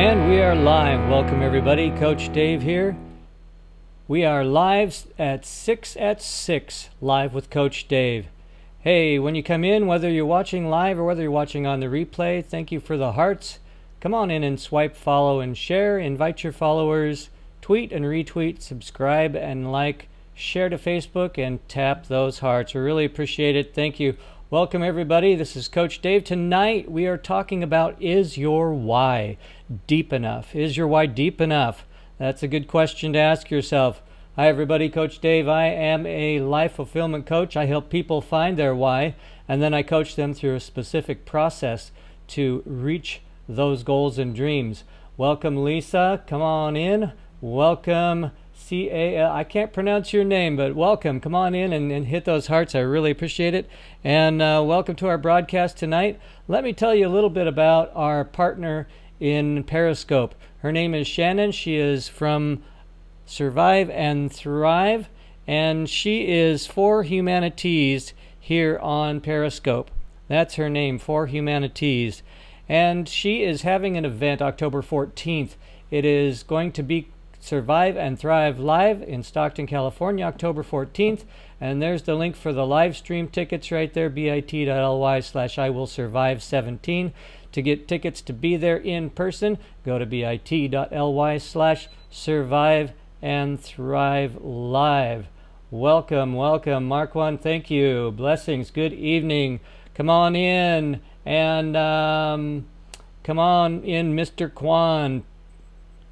And we are live. Welcome everybody. Coach Dave here. We are live at 6 at 6, live with Coach Dave. Hey, when you come in, whether you're watching live or whether you're watching on the replay, thank you for the hearts. Come on in and swipe, follow, and share. Invite your followers. Tweet and retweet, subscribe and like. Share to Facebook and tap those hearts. We really appreciate it. Thank you. Welcome everybody. This is Coach Dave. Tonight we are talking about, is your why deep enough? Is your why deep enough? That's a good question to ask yourself. Hi everybody, Coach Dave. I am a life fulfillment coach. I help people find their why, and then I coach them through a specific process to reach those goals and dreams. Welcome Lisa. Come on in. Welcome C-A-L. I can't pronounce your name, but welcome. Come on in and hit those hearts. I really appreciate it. And welcome to our broadcast tonight. Let me tell you a little bit about our partner in Periscope. Her name is Shannon. She is from Survive and Thrive, and she is For Humanities here on Periscope. That's her name, For Humanities. And she is having an event October 14th. It is going to be Survive and Thrive Live in Stockton, California, October 14th. And there's the link for the live stream tickets right there, bit.ly/IWillSurvive17. To get tickets to be there in person, go to bit.ly/Survive and Thrive Live. Welcome, welcome. Mark 1, thank you. Blessings, good evening. Come on in. And come on in, Mr. Kwan.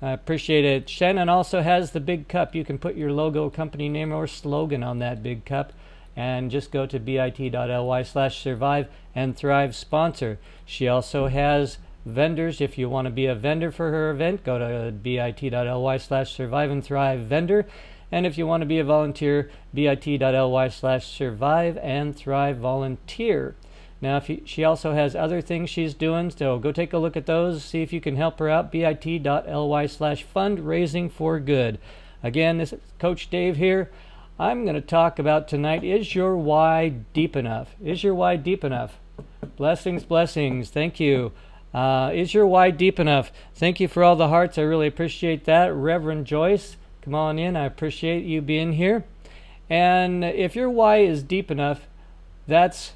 I appreciate it. Shannon also has the big cup. You can put your logo, company name, or slogan on that big cup. And just go to bit.ly/Survive and Thrive sponsor. She also has vendors. If you want to be a vendor for her event, go to bit.ly/Survive and Thrive vendor. And if you want to be a volunteer, bit.ly/Survive and Thrive volunteer. Now, she also has other things she's doing, so go take a look at those, see if you can help her out, bit.ly/fundraising for good. Again, this is Coach Dave here. I'm going to talk about tonight, is your why deep enough? Is your why deep enough? Blessings, blessings. Thank you. Is your why deep enough? Thank you for all the hearts. I really appreciate that. Reverend Joyce, come on in. I appreciate you being here. And if your why is deep enough, that's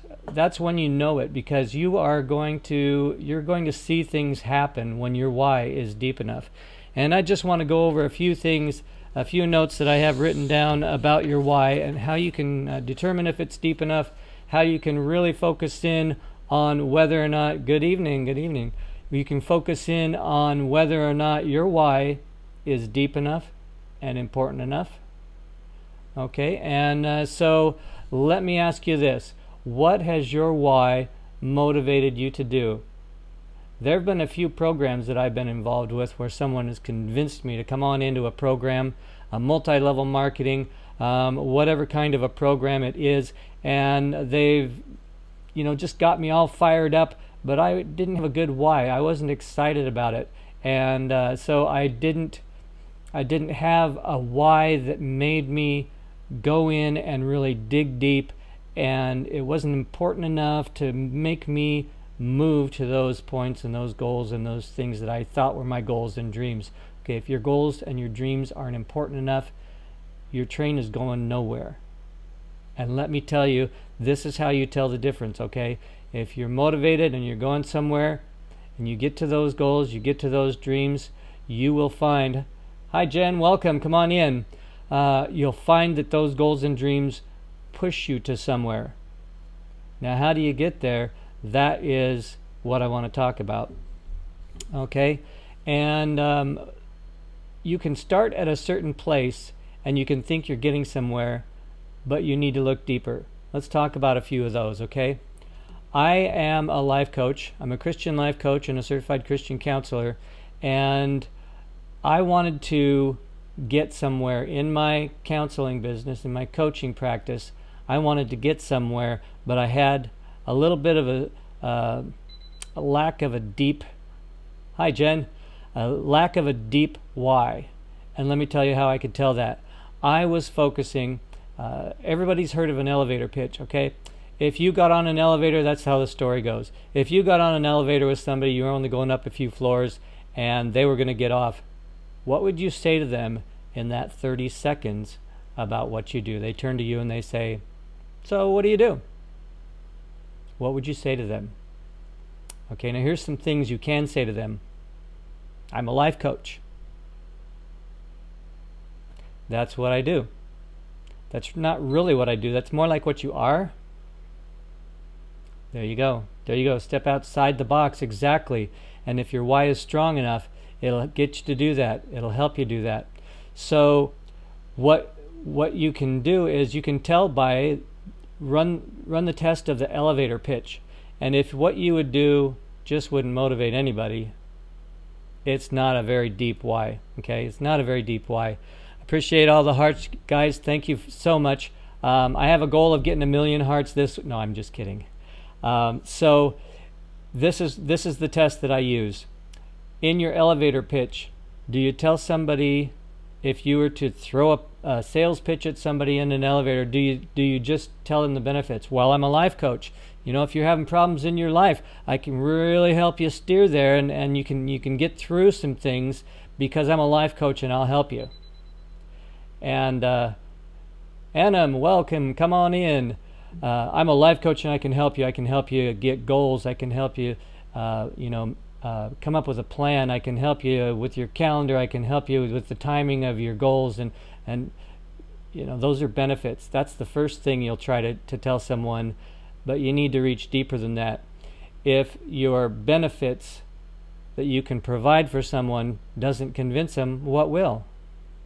when you know it, because you're going to see things happen when your why is deep enough. And I just want to go over a few things, a few notes that I have written down about your why and how you can determine if it's deep enough, how you can really focus in on whether or not, good evening, you can focus in on whether or not your why is deep enough and important enough. Okay, and so let me ask you this. What has your why motivated you to do? There have been a few programs that I've been involved with where someone has convinced me to come on into a program, a multi-level marketing, whatever kind of a program it is, and they've just got me all fired up, but I didn't have a good why. I wasn't excited about it, and so I didn't have a why that made me go in and really dig deep, and it wasn't important enough to make me move to those points and those goals and those things that I thought were my goals and dreams. Okay, if your goals and your dreams aren't important enough, your train is going nowhere. And let me tell you, this is how you tell the difference, okay? If you're motivated and you're going somewhere and you get to those goals, you get to those dreams, you will find, hi Jen, welcome, come on in. You'll find that those goals and dreams push you to somewhere. Now, how do you get there? That is what I want to talk about. Okay? And you can start at a certain place and you can think you're getting somewhere, but you need to look deeper. Let's talk about a few of those, okay? I am a life coach. I'm a Christian life coach and a certified Christian counselor, and I wanted to get somewhere in my counseling business, in my coaching practice. I wanted to get somewhere, but I had a little bit of a lack of a deep, hi Jen, a lack of a deep why. And let me tell you how I could tell that. I was focusing, everybody's heard of an elevator pitch, okay? If you got on an elevator, that's how the story goes. If you got on an elevator with somebody, you're only going up a few floors, and they were going to get off, what would you say to them in that 30 seconds about what you do? They turn to you and they say, so what do you do? What would you say to them? Okay, now here's some things you can say to them. I'm a life coach. That's what I do. That's not really what I do. That's more like what you are. There you go. There you go. Step outside the box. Exactly. And if your why is strong enough, it'll get you to do that. It'll help you do that. So what you can do is you can tell by run the test of the elevator pitch. And if what you would do just wouldn't motivate anybody, it's not a very deep why. Okay? It's not a very deep why. Appreciate all the hearts, guys. Thank you so much. I have a goal of getting 1 million hearts this. No, I'm just kidding. So this is the test that I use. In your elevator pitch, do you tell somebody, if you were to throw a sales pitch at somebody in an elevator, do you just tell them the benefits? Well, I'm a life coach. You know, if you're having problems in your life, I can really help you steer there, and you can get through some things because I'm a life coach and I'll help you. And Anna, welcome. Come on in. I'm a life coach and I can help you. I can help you get goals. I can help you, come up with a plan. I can help you with your calendar. I can help you with the timing of your goals. And those are benefits. That's the first thing you'll try to tell someone, but you need to reach deeper than that. If your benefits that you can provide for someone doesn't convince them, what will?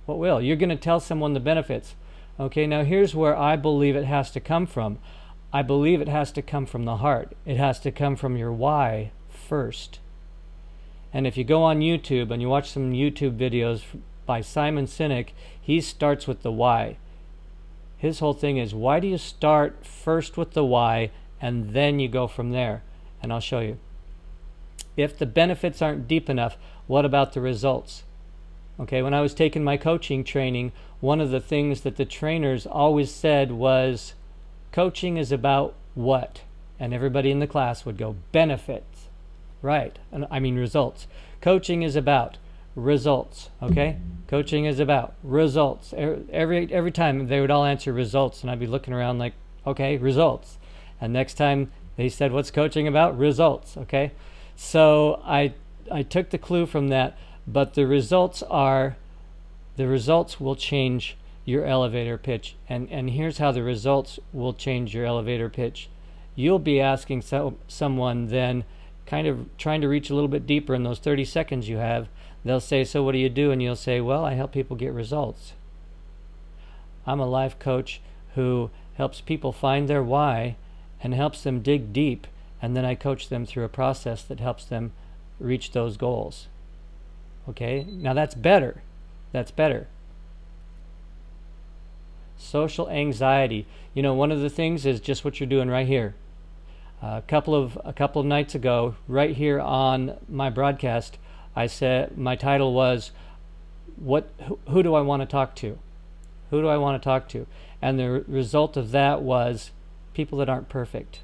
What will? You're going to tell someone the benefits. Okay, now here's where I believe it has to come from. I believe it has to come from the heart. It has to come from your why first. And if you go on YouTube and you watch some YouTube videos by Simon Sinek, he starts with the why. His whole thing is, why do you start first with the why and then you go from there? And I'll show you. If the benefits aren't deep enough, what about the results? Okay, when I was taking my coaching training, one of the things that the trainers always said was, coaching is about what? And everybody in the class would go, benefits. Right, and I mean results. Coaching is about results, okay? Coaching is about results. Every time they would all answer results, and I'd be looking around like, okay, results. And next time they said, what's coaching about? Results, okay? So I took the clue from that. But the results will change your elevator pitch. And here's how the results will change your elevator pitch. You'll be asking someone then, kind of trying to reach a little bit deeper in those 30 seconds you have. They'll say, so what do you do? And you'll say, well, I help people get results. I'm a life coach who helps people find their why and helps them dig deep. And then I coach them through a process that helps them reach those goals. Okay, now that's better. That's better. Social anxiety. One of the things is just what you're doing right here. A couple of nights ago, right here on my broadcast, I said my title was, who do I want to talk to? Who do I want to talk to? And the result of that was people that aren't perfect.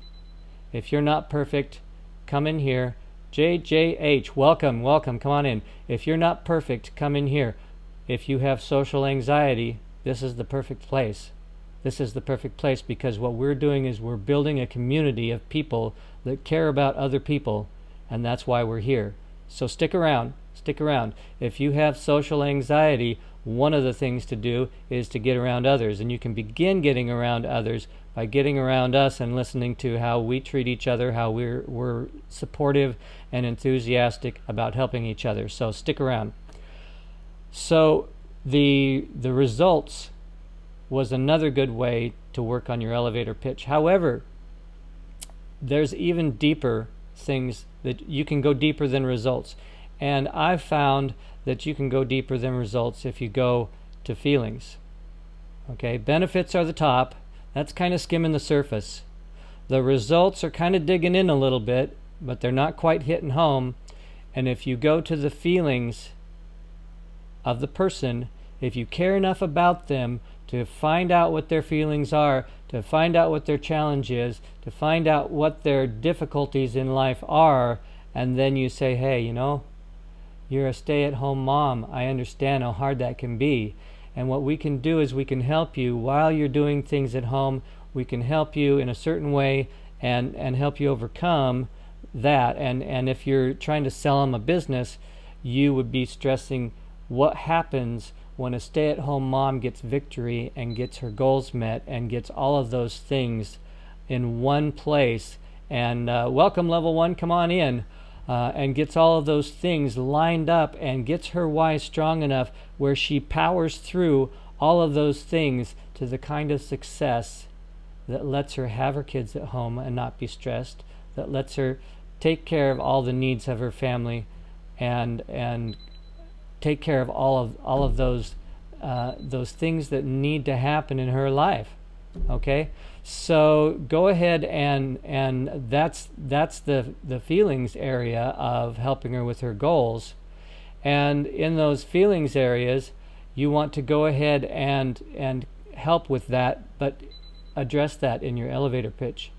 If you're not perfect, come in here. JJH, welcome, come on in. If you're not perfect, come in here. If you have social anxiety, this is the perfect place. This is the perfect place, because what we're doing is we're building a community of people that care about other people, and that's why we're here. So stick around, stick around. If you have social anxiety, one of the things to do is to get around others, and you can begin getting around others by getting around us and listening to how we treat each other, how we're supportive and enthusiastic about helping each other. So stick around. So the results was another good way to work on your elevator pitch. However, there's even deeper things that you can go deeper than results. And I've found that you can go deeper than results if you go to feelings. Okay, benefits are the top. That's kind of skimming the surface. The results are kind of digging in a little bit, but they're not quite hitting home. And if you go to the feelings of the person, if you care enough about them to find out what their feelings are, to find out what their challenge is, to find out what their difficulties in life are, and then you say, hey, You're a stay-at-home mom. I understand how hard that can be. And what we can do is we can help you while you're doing things at home. We can help you in a certain way and help you overcome that. And if you're trying to sell them a business, you would be stressing what happens when a stay-at-home mom gets victory and gets her goals met and gets all of those things in one place. And welcome, level 1, come on in. And gets all of those things lined up and gets her why strong enough where she powers through all of those things to the kind of success that lets her have her kids at home and not be stressed, that lets her take care of all the needs of her family and take care of all of those things that need to happen in her life. Okay, so go ahead and that's the feelings area of helping her with her goals. And in those feelings areas, you want to go ahead and help with that, but address that in your elevator pitch.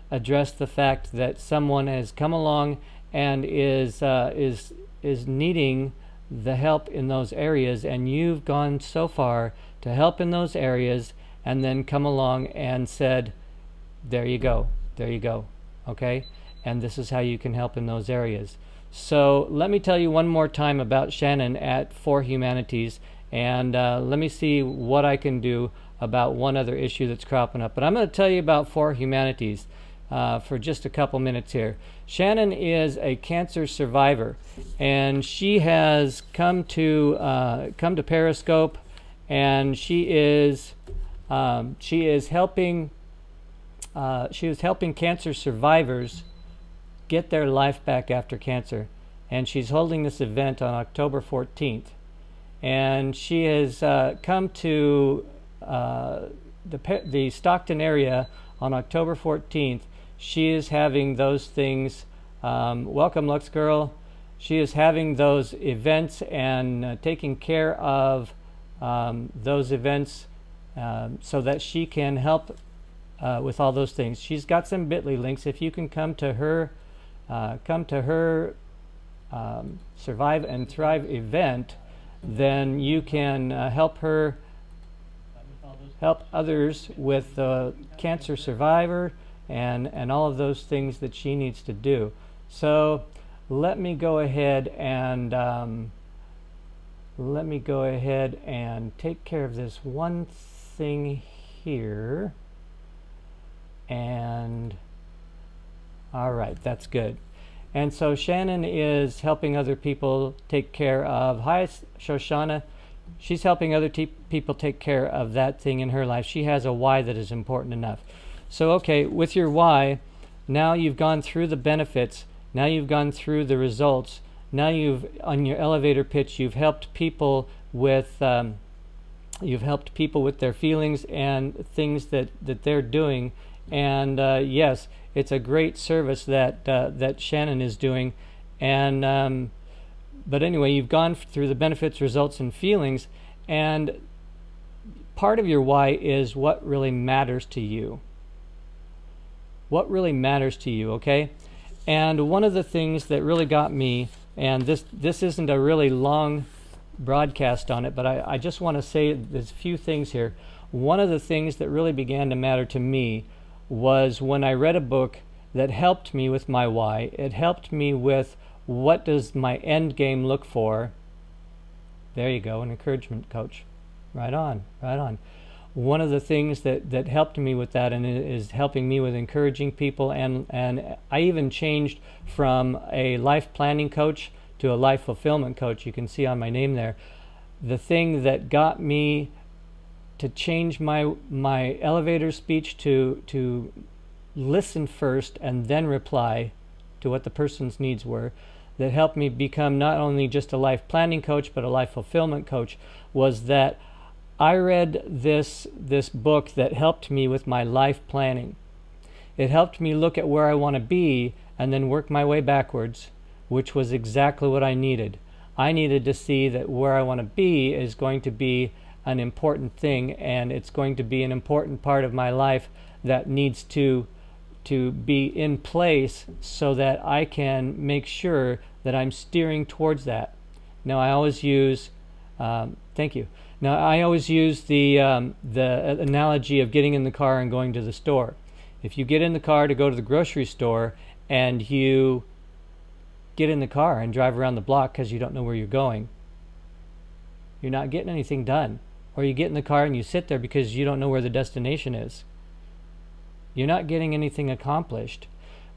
Address the fact that someone has come along and is needing the help in those areas, and you've gone so far to help in those areas, and then come along and said, there you go, okay? And this is how you can help in those areas. So let me tell you one more time about Shannon at For Humanities, and let me see what I can do about one other issue that's cropping up. But I'm going to tell you about For Humanities for just a couple minutes here. Shannon is a cancer survivor, and she has come to Periscope, and she is helping cancer survivors get their life back after cancer, and she's holding this event on October 14th. And she has come to the Stockton area on October 14th. She is having those things. Welcome, Lux Girl. She is having those events and taking care of those events so that she can help with all those things. She's got some bit.ly links. If you can come to her Survive and Thrive event, then you can help her help others with cancer survivor and all of those things that she needs to do. So let me go ahead and take care of this one thing here. And all right, that's good. And so Shannon is helping other people take care of, hi Shoshana, she's helping other people take care of that thing in her life. She has a why that is important enough. So okay, with your why, now you've gone through the benefits, now you've gone through the results, now on your elevator pitch, you've helped people with their feelings and things that they're doing. And yes, it's a great service that Shannon is doing. And but anyway, you've gone through the benefits, results, and feelings, and part of your why is what really matters to you. What really matters to you, okay? And one of the things that really got me, and this isn't a really long broadcast on it, but I just want to say there's a few things here. One of the things that really began to matter to me was when I read a book that helped me with my why. It helped me with what does my end game look for. There you go, an encouragement coach. Right on, right on. One of the things that helped me with that, and is helping me with encouraging people, and I even changed from a life planning coach to a life fulfillment coach. You can see on my name there. The thing that got me to change my elevator speech to listen first and then reply to what the person's needs were, that helped me become not only just a life planning coach but a life fulfillment coach, was that I read this book that helped me with my life planning. It helped me look at where I want to be and then work my way backwards, which was exactly what I needed. I needed to see that where I want to be is going to be an important thing, and it's going to be an important part of my life that needs to be in place so that I can make sure that I'm steering towards that. No, I always use, thank you. Now, I always use the analogy of getting in the car and going to the store. If you get in the car to go to the grocery store and you get in the car and drive around the block because you don't know where you're going, you're not getting anything done. Or you get in the car and you sit there because you don't know where the destination is. You're not getting anything accomplished.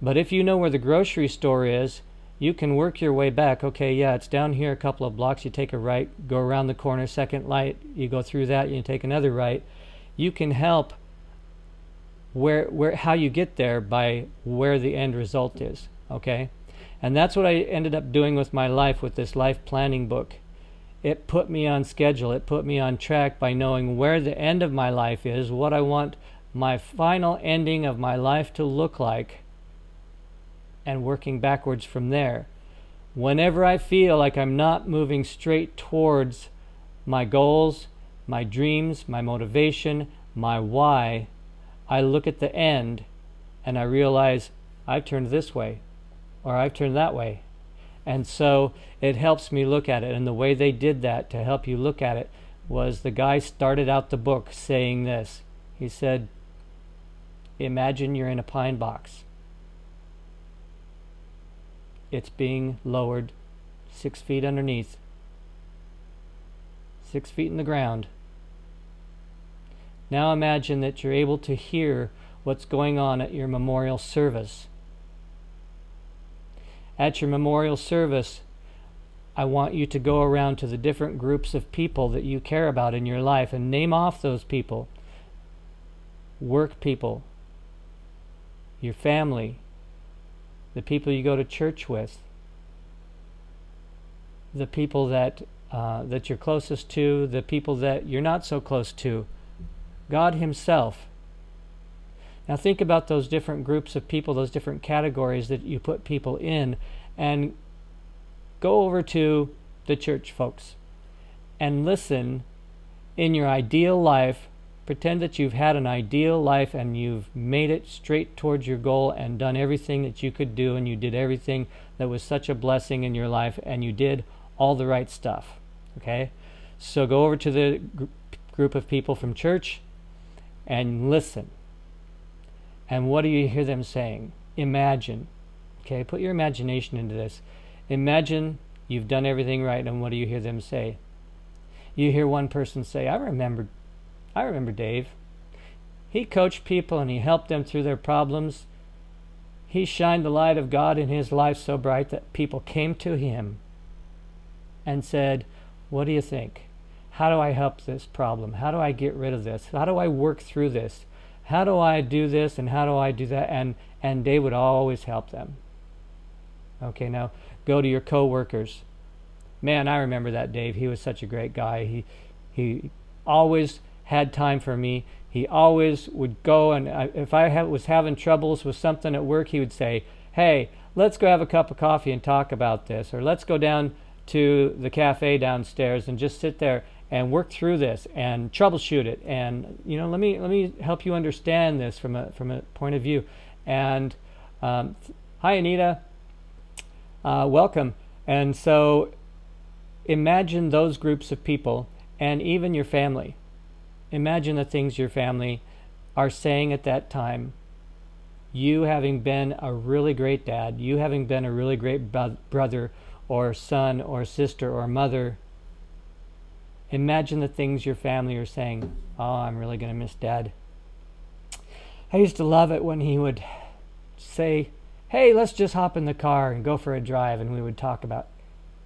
But if you know where the grocery store is, you can work your way back. Okay, yeah, it's down here a couple of blocks. You take a right, go around the corner, second light, you go through that, you take another right. You can help how you get there by where the end result is, okay? And that's what I ended up doing with my life with this life planning book. It put me on schedule. It put me on track by knowing where the end of my life is, what I want my final ending of my life to look like, and working backwards from there. Whenever I feel like I'm not moving straight towards my goals, my dreams, my motivation, my why, I look at the end and I realize I've turned this way or I've turned that way. And so it helps me look at it. And the way they did that to help you look at it was the guy started out the book saying this. He said, imagine you're in a pine box. It's being lowered 6 feet underneath, 6 feet in the ground. Now imagine that you're able to hear what's going on at your memorial service. At your memorial service, I want you to go around to the different groups of people that you care about in your life and name off those people. Work people, your family, the people you go to church with, the people that you're closest to, the people that you're not so close to, God Himself. Now think about those different groups of people, those different categories that you put people in, and go over to the church folks and listen in your ideal life. Pretend that you've had an ideal life and you've made it straight towards your goal and done everything that you could do, and you did everything that was such a blessing in your life, and you did all the right stuff. Okay? So go over to the group of people from church and listen. And what do you hear them saying? Imagine. Okay, put your imagination into this. Imagine you've done everything right, and what do you hear them say? You hear one person say, I remember Dave. He coached people and he helped them through their problems. He shined the light of God in his life so bright that people came to him and said, what do you think? How do I help this problem? How do I get rid of this? How do I work through this? How do I do this and how do I do that? And Dave would always help them. Okay, now go to your co-workers. Man, I remember that Dave. He was such a great guy. He always had time for me. He always would go, and if I was having troubles with something at work, he would say, hey, let's go have a cup of coffee and talk about this, or let's go down to the cafe downstairs and just sit there and work through this and troubleshoot it, and let me help you understand this from a point of view. And hi Anita, welcome. And so imagine those groups of people, and even your family. Imagine the things your family are saying at that time. You having been a really great dad, you having been a really great brother or son or sister or mother. Imagine the things your family are saying. Oh, I'm really going to miss Dad. I used to love it when he would say, hey, let's just hop in the car and go for a drive, and we would talk about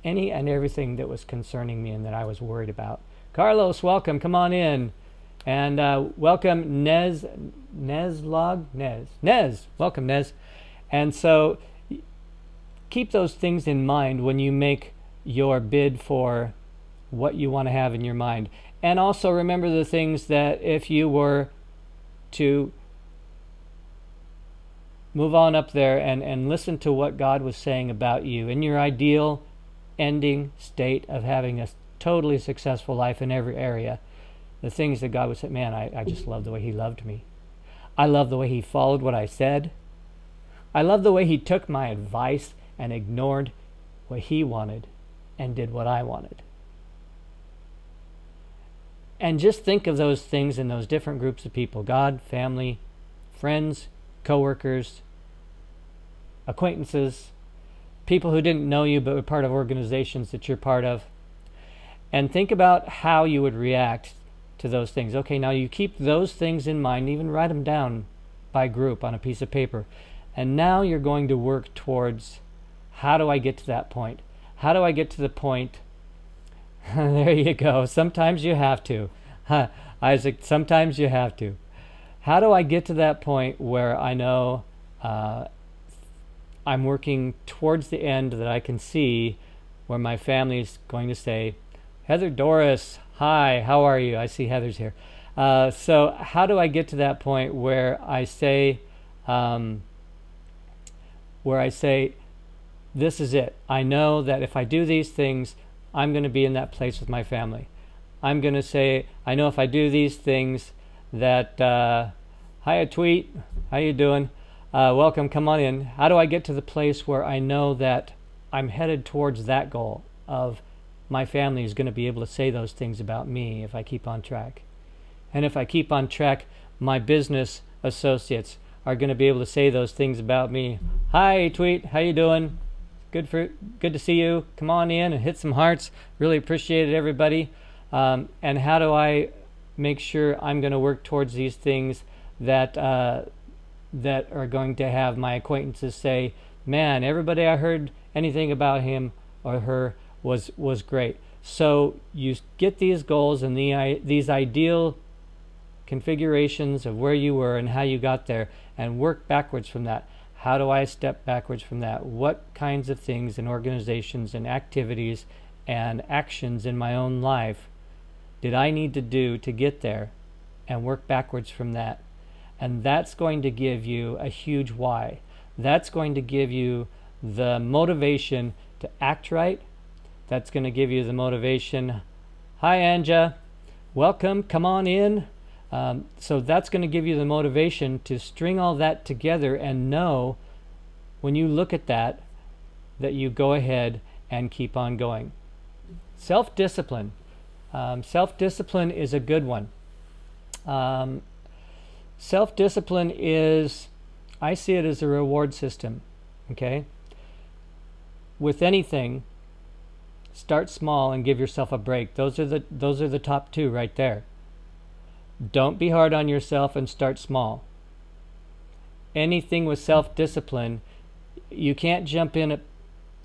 any and everything that was concerning me and that I was worried about. Carlos, welcome. Come on in. And welcome Nez. Welcome, Nez. And so keep those things in mind when you make your bid for what you want to have in your mind. And also remember the things that if you were to move on up there and listen to what God was saying about you in your ideal ending state of having a totally successful life in every area, the things that God would say, man, I just love the way He loved me. I love the way He followed what I said. I love the way He took my advice and ignored what He wanted and did what I wanted. And just think of those things in those different groups of people: God, family, friends, coworkers, acquaintances, people who didn't know you but were part of organizations that you're part of. And think about how you would react to those things. Okay, now you keep those things in mind, even write them down by group on a piece of paper. And now you're going to work towards, how do I get to that point? How do I get to the point? There you go. Sometimes you have to. Isaac, sometimes you have to. How do I get to that point where I know I'm working towards the end that I can see, where my family is going to say, Heather Doris, hi, how are you? I see Heather's here. So how do I get to that point where I say, this is it. I know that if I do these things, I'm going to be in that place with my family. I'm going to say, I know if I do these things that, hi, Tweet, how you doing? Welcome, come on in. How do I get to the place where I know that I'm headed towards that goal of my family is going to be able to say those things about me if I keep on track? And if I keep on track, my business associates are going to be able to say those things about me. Hi, Tweet, how you doing? Good to see you. Come on in and hit some hearts. Really appreciate it, everybody. And how do I make sure I'm going to work towards these things that that are going to have my acquaintances say, man, everybody I heard anything about him or her was great. So you get these goals and these ideal configurations of where you were and how you got there, and work backwards from that. How do I step backwards from that? What kinds of things and organizations and activities and actions in my own life did I need to do to get there, and work backwards from that? And that's going to give you a huge why. That's going to give you the motivation to act right. That's going to give you the motivation. Hi, Anja. Welcome. Come on in. So that's going to give you the motivation to string all that together and know, when you look at that, that you go ahead and keep on going. Self-discipline. Self-discipline is a good one. Self-discipline is, I see it as a reward system. Okay? With anything, start small and give yourself a break. Those are the top two right there. Don't be hard on yourself and start small. Anything with self-discipline, you can't jump in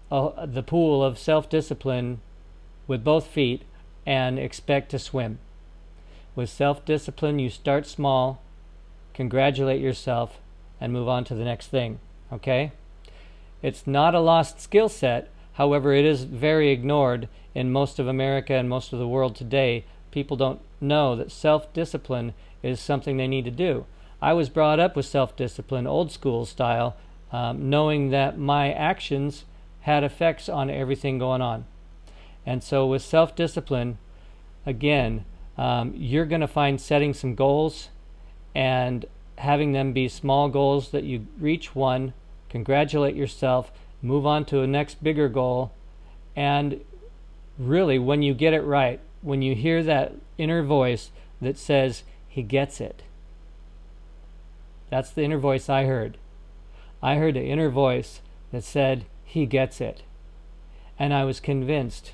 the pool of self-discipline with both feet and expect to swim. With self-discipline, you start small, congratulate yourself, and move on to the next thing. Okay? It's not a lost skill set. However, it is very ignored in most of America and most of the world today. People don't know that self-discipline is something they need to do. I was brought up with self-discipline, old school style, knowing that my actions had effects on everything going on. And so with self-discipline, again, you're going to find setting some goals and having them be small goals that you reach one, congratulate yourself, move on to a next bigger goal, and really, when you get it right, when you hear that inner voice that says, he gets it. That's the inner voice I heard. I heard the inner voice that said, he gets it. And I was convinced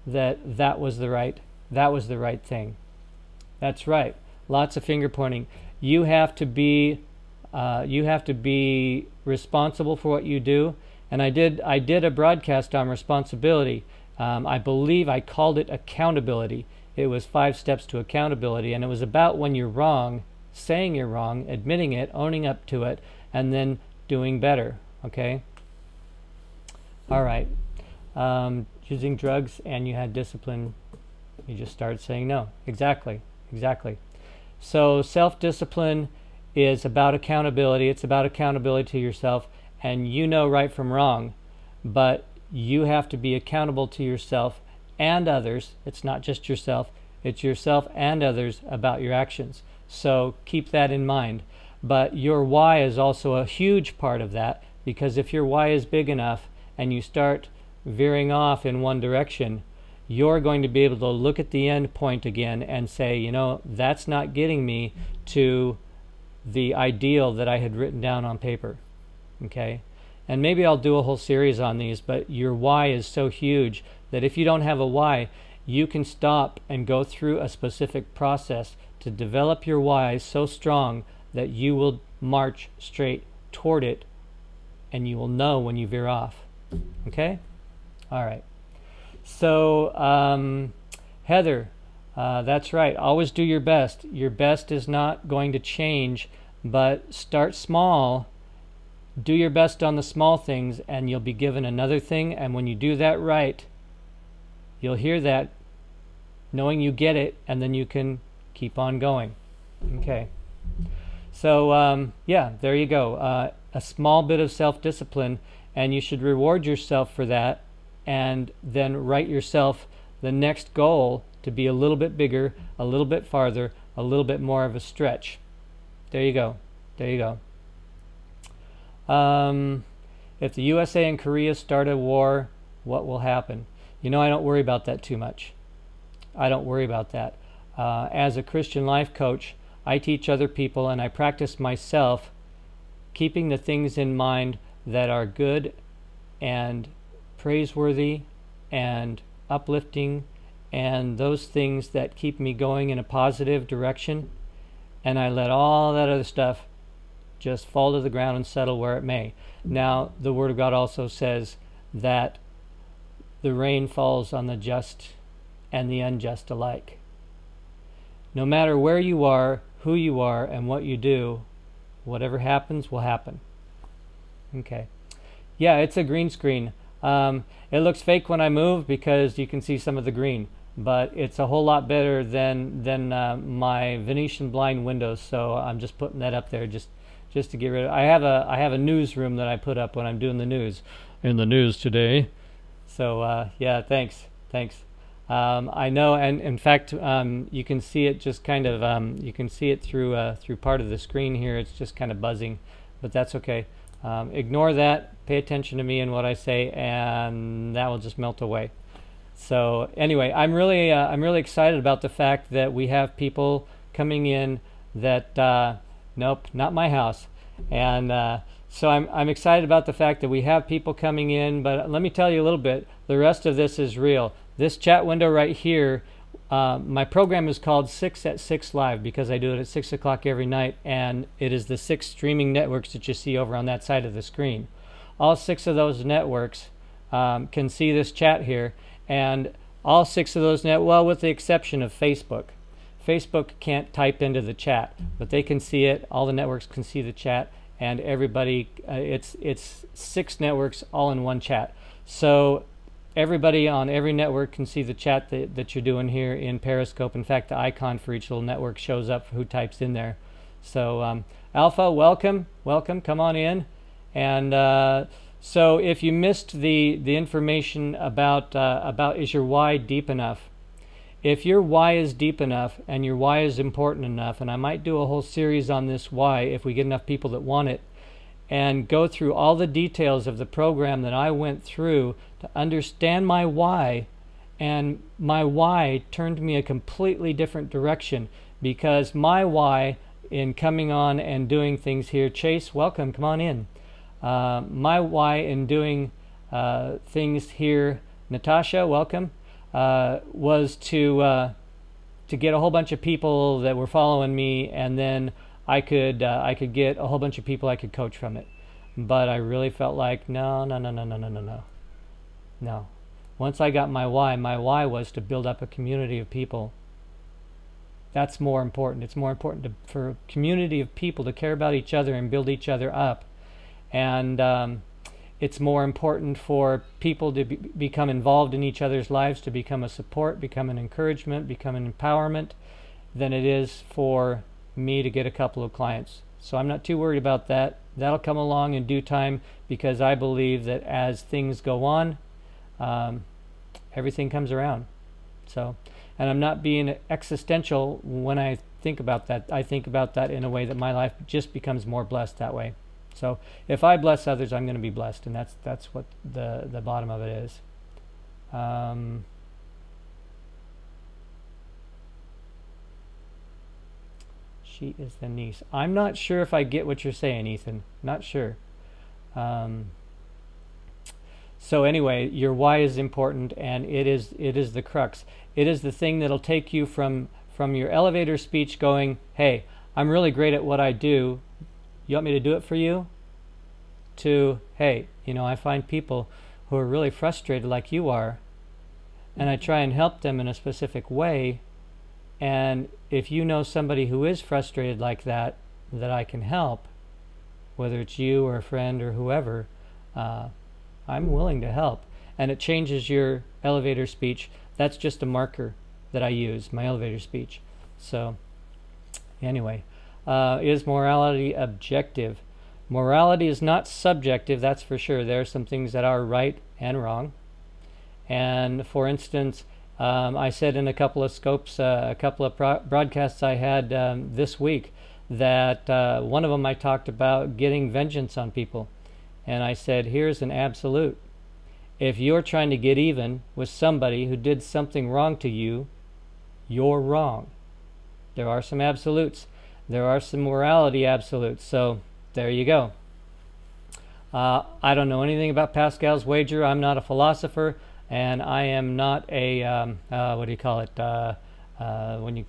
that that was the right thing. That's right. Lots of finger pointing. You have to be responsible for what you do. And I did a broadcast on responsibility. I believe I called it accountability. It was 5 steps to accountability, and it was about when you're wrong, saying you're wrong, admitting it, owning up to it, and then doing better. Okay? All right. Using drugs and you had discipline, you just started saying no. Exactly. So self-discipline is about accountability. It's about accountability to yourself, and you know right from wrong, but you have to be accountable to yourself and others. It's not just yourself. It's yourself and others about your actions. So keep that in mind. But your why is also a huge part of that, because if your why is big enough and you start veering off in one direction, you're going to be able to look at the end point again and say, you know, that's not getting me to the ideal that I had written down on paper. Okay? And maybe I'll do a whole series on these, but your why is so huge that if you don't have a why, you can stop and go through a specific process to develop your why so strong that you will march straight toward it, and you will know when you veer off. Okay? All right. So, Heather, that's right. Always do your best. Your best is not going to change, but start small. Do your best on the small things, and you'll be given another thing. And when you do that right, you'll hear that, knowing you get it, and then you can keep on going. Okay. So, yeah, there you go. A small bit of self-discipline, and you should reward yourself for that, and then write yourself the next goal to be a little bit bigger, a little bit farther, a little bit more of a stretch. There you go. There you go. If the USA and Korea start a war, what will happen? You know, I don't worry about that too much. I don't worry about that. As a Christian life coach, I teach other people and I practice myself keeping the things in mind that are good and praiseworthy and uplifting, and those things that keep me going in a positive direction, and I let all that other stuff just fall to the ground and settle where it may. Now, the Word of God also says that the rain falls on the just and the unjust alike. No matter where you are, who you are, and what you do, whatever happens will happen. Okay. Yeah, it's a green screen. It looks fake when I move because you can see some of the green, but it's a whole lot better than my Venetian blind windows. So I'm just putting that up there just to get rid of. I have a newsroom that I put up when I'm doing the news. In the news today. So yeah, thanks. I know, and in fact, you can see it just kind of. You can see it through part of the screen here. It's just kind of buzzing, but that's okay. Ignore that. Pay attention to me and what I say, and that will just melt away. So anyway, I'm really excited about the fact that we have people coming in that nope, not my house, and so I'm excited about the fact that we have people coming in. But let me tell you a little bit. The rest of this is real. This chat window right here. My program is called 6 at 6 Live because I do it at 6 o'clock every night, and it is the 6 streaming networks that you see over on that side of the screen. All 6 of those networks can see this chat here, and all 6 of those well, with the exception of Facebook. Facebook can't type into the chat, but they can see it. All the networks can see the chat, and everybody, it's 6 networks all in one chat. So everybody on every network can see the chat that you're doing here in Periscope. In fact, the icon for each little network shows up for who types in there. So Alpha, welcome, come on in. And so if you missed the information about is your why deep enough? If your why is deep enough and your why is important enough, and I might do a whole series on this why if we get enough people that want it, and go through all the details of the program that I went through to understand my why, and my why turned me a completely different direction, because my why in coming on and doing things here, Chase, welcome, come on in. My why in doing things here, Natasha, welcome, was to get a whole bunch of people that were following me, and then I could get a whole bunch of people I could coach from it. But I really felt like no. Once I got my why was to build up a community of people. That's more important. It's more important for a community of people to care about each other and build each other up. And it's more important for people to become involved in each other's lives, to become a support, become an encouragement, become an empowerment, than it is for me to get a couple of clients. So I'm not too worried about that. That'll come along in due time, because I believe that as things go on, everything comes around. So, and I'm not being existential when I think about that. I think about that in a way that my life just becomes more blessed that way. So if I bless others, I'm going to be blessed, and that's what the bottom of it is. She is the niece. I'm not sure if I get what you're saying, Ethan. Not sure. So anyway, your why is important, and it is the crux. It is the thing that'll take you from your elevator speech going, hey, I'm really great at what I do. You want me to do it for you? To, hey, I find people who are really frustrated like you are, and I try and help them in a specific way. And if you know somebody who is frustrated like that I can help, whether it's you or a friend or whoever, I'm willing to help. And it changes your elevator speech. That's just a marker that I use, my elevator speech. So anyway, is morality objective? Morality is not subjective, that's for sure. There are some things that are right and wrong. And for instance, I said in a couple of scopes, a couple of broadcasts I had this week, that one of them I talked about getting vengeance on people. And I said, here's an absolute. If you're trying to get even with somebody who did something wrong to you, you're wrong. There are some absolutes. There are some morality absolutes. So there you go. I don't know anything about Pascal's wager. I'm not a philosopher, and I am not a, what do you call it, when you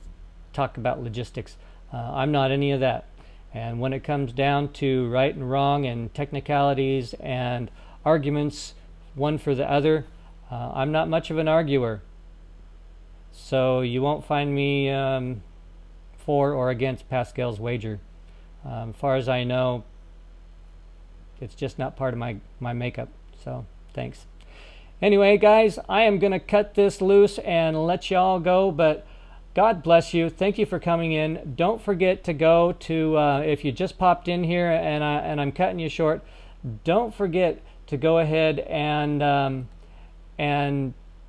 talk about logistics. I'm not any of that. And when it comes down to right and wrong and technicalities and arguments, one for the other, I'm not much of an arguer. So you won't find me for or against Pascal's wager. As far as I know, it's just not part of my makeup. So thanks. Anyway, guys, I am going to cut this loose and let y'all go, but God bless you. Thank you for coming in. Don't forget to go to, if you just popped in here and I'm cutting you short, don't forget to go ahead and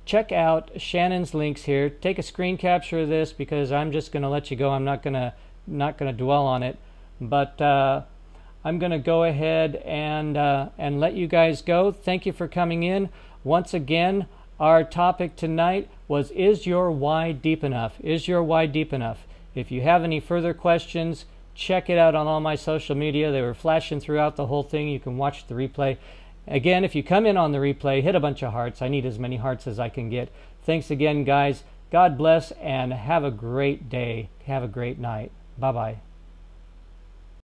check out Shannon's links here. Take a screen capture of this because I'm just going to let you go. I'm not going to dwell on it, but I'm going to go ahead and let you guys go. Thank you for coming in. Once again, our topic tonight was, is your why deep enough? Is your why deep enough? If you have any further questions, check it out on all my social media. They were flashing throughout the whole thing. You can watch the replay. Again, if you come in on the replay, hit a bunch of hearts. I need as many hearts as I can get. Thanks again, guys. God bless, and have a great day. Have a great night. Bye-bye.